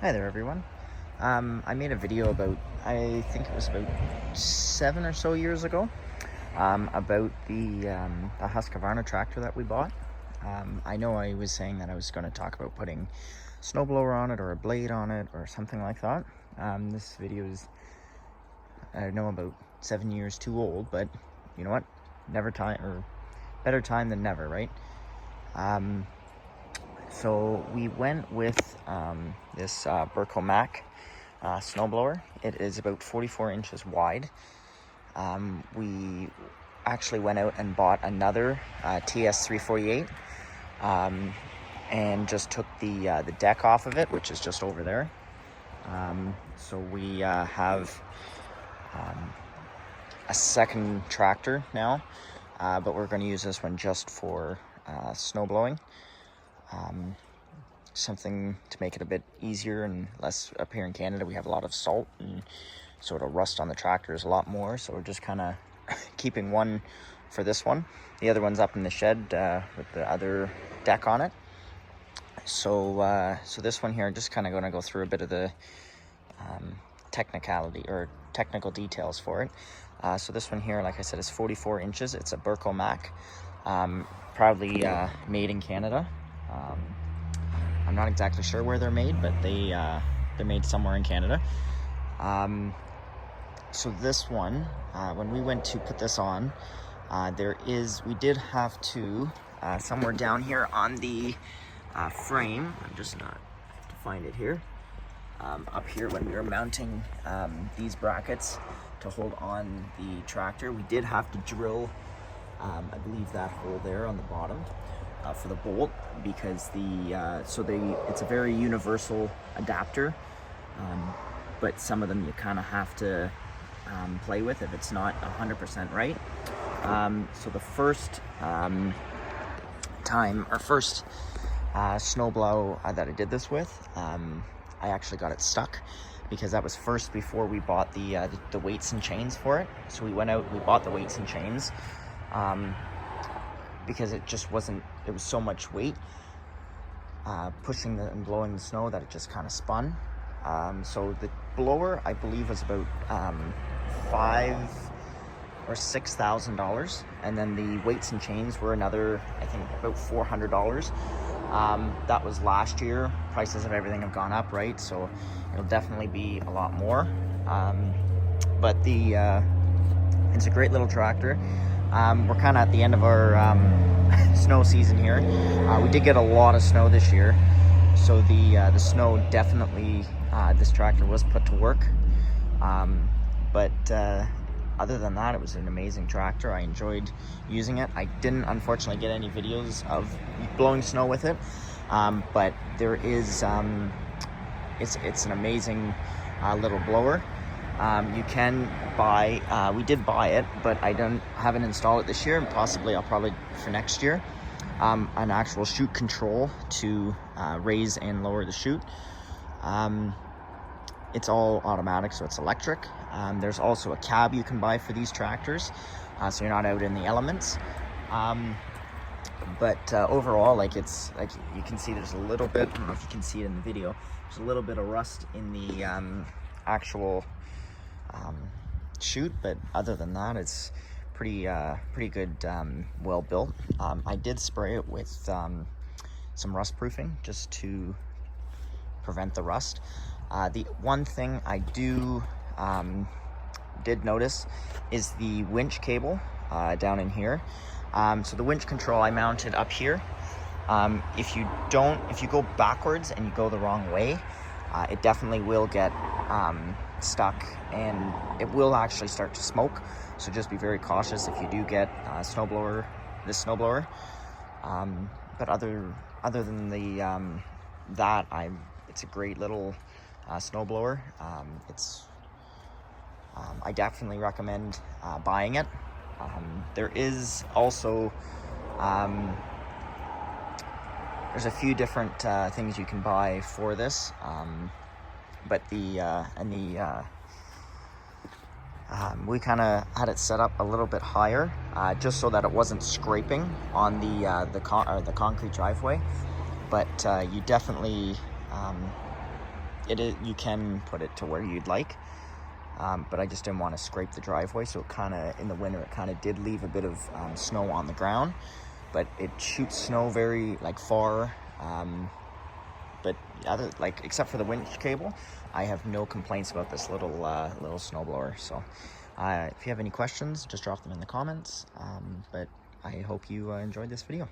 Hi there, everyone. I made a video about, I think it was about 7 or so years ago, about the Husqvarna tractor that we bought. I know I was saying that I was going to talk about putting snowblower on it or a blade on it or something like that. This video is, I know, about 7 years too old, but you know what? Never time, or better time than never, right? So we went with this Bercomac snowblower. It is about 44 inches wide. We actually went out and bought another TS348 and just took the deck off of it, which is just over there. So we have a second tractor now, but we're going to use this one just for snow blowing. Something to make it a bit easier and less. Up here in Canada, we have a lot of salt, and sort of rust on the tractor is a lot more, so we're just kind of keeping one for this one. The other one's up in the shed with the other deck on it. So this one here, just kind of going to go through a bit of the technicality or technical details for it. So this one here, like I said, is 44 inches. It's a Bercomac, proudly made in Canada. I'm not exactly sure where they're made, but they're made somewhere in Canada. So this one, when we went to put this on, we did have to, somewhere down here on the frame, I'm just not to find it here, up here when we were mounting these brackets to hold on the tractor, we did have to drill, I believe, that hole there on the bottom. For the bolt, because it's a very universal adapter, but some of them you kind of have to play with if it's not 100% right. So the first snowblow that I did this with, I actually got it stuck, because that was first before we bought the weights and chains for it. So we went out, we bought the weights and chains, because it just wasn't, it was so much weight pushing and blowing the snow that it just kind of spun. So the blower, I believe, was about $5,000 or $6,000, and then the weights and chains were another, I think, about $400. That was last year. Prices of everything have gone up, right? So it'll definitely be a lot more. But it's a great little tractor. We're kind of at the end of our snow season here. We did get a lot of snow this year, so the snow definitely, this tractor was put to work. But other than that, it was an amazing tractor. I enjoyed using it. I didn't, unfortunately, get any videos of blowing snow with it, but there is, it's an amazing little blower. You can buy, we did buy it, but haven't installed it this year, and possibly I'll probably for next year, an actual chute control to raise and lower the chute. It's all automatic, so it's electric. There's also a cab you can buy for these tractors, so you're not out in the elements. But overall, like, it's like you can see there's a little bit, I don't know if you can see it in the video, there's a little bit of rust in the actual chute, but other than that, it's pretty good, well built. I did spray it with some rust proofing just to prevent the rust. The one thing I did notice is the winch cable down in here. So the winch control I mounted up here. If you go backwards and you go the wrong way, it definitely will get stuck, and it will actually start to smoke. So just be very cautious if you do get this snowblower. But other than it's a great little snowblower. I definitely recommend buying it. There is also there's a few different things you can buy for this, but we kind of had it set up a little bit higher, just so that it wasn't scraping on the concrete driveway. But you definitely you can put it to where you'd like, but I just didn't want to scrape the driveway, so it kind of, in the winter, it kind of did leave a bit of snow on the ground, but it shoots snow very far. But except for the winch cable, I have no complaints about this little snowblower. So if you have any questions, just drop them in the comments. But I hope you enjoyed this video.